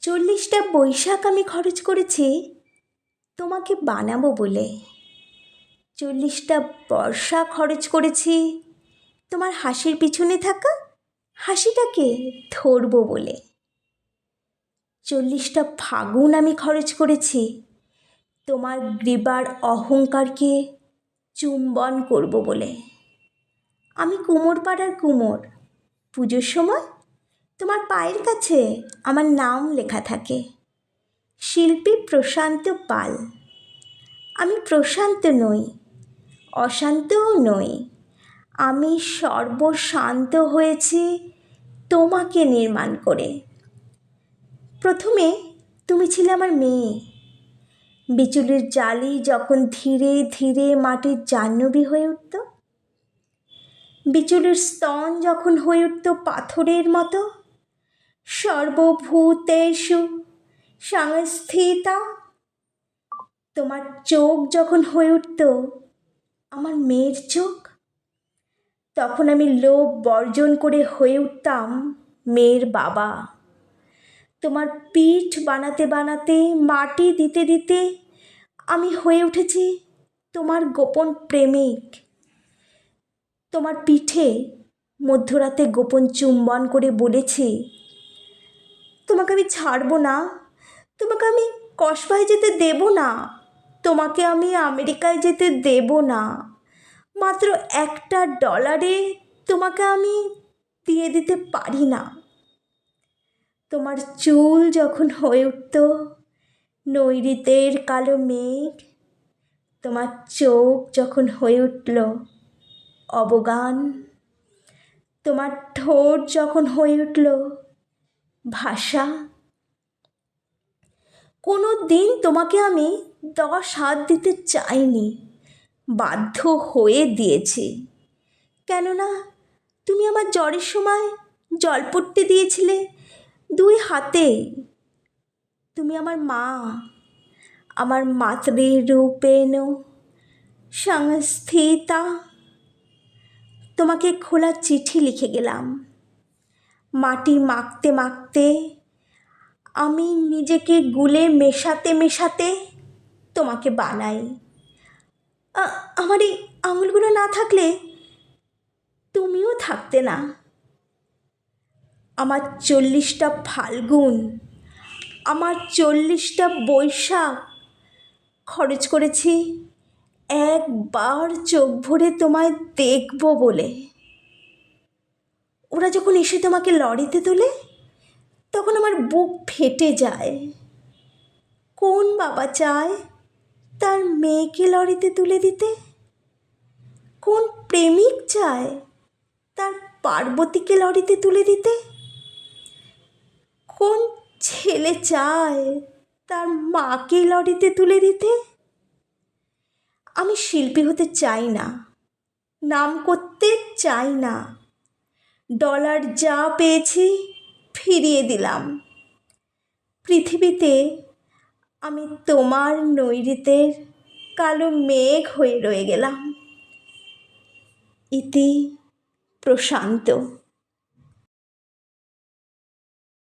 40টা বৈশাখ আমি খরচ করেছি তোমাকে বানাবো বলে। 40টা বর্ষা খরচ করেছি তোমার হাসির পিছনে থাকা হাসিটাকে ধরবো বলে। 40টা ফাগুন আমি খরচ করেছি তোমার গ্রীবার অহংকারকে চুম্বন করব বলে। আমি কুমোরপাড়ার কুমোর, পুজোর সময় তোমার পায়ের কাছে আমার নাম লেখা থাকে, শিল্পী প্রশান্ত পাল। আমি প্রশান্ত নই, অশান্তও নই, আমি সর্বশান্ত হয়েছি তোমাকে নির্মাণ করে। প্রথমে তুমি ছিলে আমার মেয়ে, বিচুলির জালি যখন ধীরে ধীরে মাটির জাহ্নবী হয়ে উঠত, বিচুলির স্তন যখন হয়ে উঠত পাথরের মতো, সর্বভূতেষু সংস্থিতা। তোমার চোখ যখন হয়ে উঠত আমার মেয়ের চোখ, তখন আমি লোভ বর্জন করে হয়ে উঠতাম মেয়ের বাবা। তোমার পিঠ বানাতে বানাতে, মাটি দিতে দিতে আমি হয়ে উঠেছি তোমার গোপন প্রেমিক। তোমার পিঠে মধ্যরাতে গোপন চুম্বন করে বলেছি, তোমাকে আমি ছাড়বো না, তোমাকে আমি কসবায় যেতে দেব না, তোমাকে আমি আমেরিকায় যেতে দেব না, মাত্র $1 তোমাকে আমি দিয়ে দিতে পারি না। তোমার চুল যখন হয়ে উঠত নৈঋতের কালো মেঘ, তোমার চোখ যখন হয়ে উঠল অবগান, তোমার ঠোঁট যখন হয়ে উঠল ভাষা, কোনো দিন তোমাকে আমি 10 হাত দিতে চাইনি, বাধ্য হয়ে দিয়েছি। কেননা তুমি আমার জ্বরের সময় জল পড়তে দিয়েছিলে 2 হাতে। তুমি আমার মা, আমার মাতৃরূপেণ সংস্থিতা। তোমাকে খোলা চিঠি লিখে গেলাম, মাটি মাখতে মাখতে, আমি নিজেকে গুলে মেশাতে মেশাতে তোমাকে বানাই। আমার এই আঙুলগুলো না থাকলে তুমিও থাকতে না। আমার 40টা ফাল্গুন, আমার 40টা বৈশাখ খরচ করেছি একবার চোখ ভরে তোমায় দেখব বলে। ওরা যখন এসে তোমাকে লরিতে তোলে তখন আমার বুক ফেটে যায়। কোন বাবা চায় তার মেয়েকে লরিতে তুলে দিতে? কোন প্রেমিক চায় তার পার্বতীকে লরিতে তুলে দিতে? কোন ছেলে চায় তার মাকে লরিতে তুলে দিতে? আমি শিল্পী হতে চাই না, নাম করতে চাই না, ডলার যা পেয়েছি ফিরিয়ে দিলাম। পৃথিবীতে আমি তোমার নৈঋতের কালো মেঘ হয়ে রয়ে গেলাম। ইতি প্রশান্ত।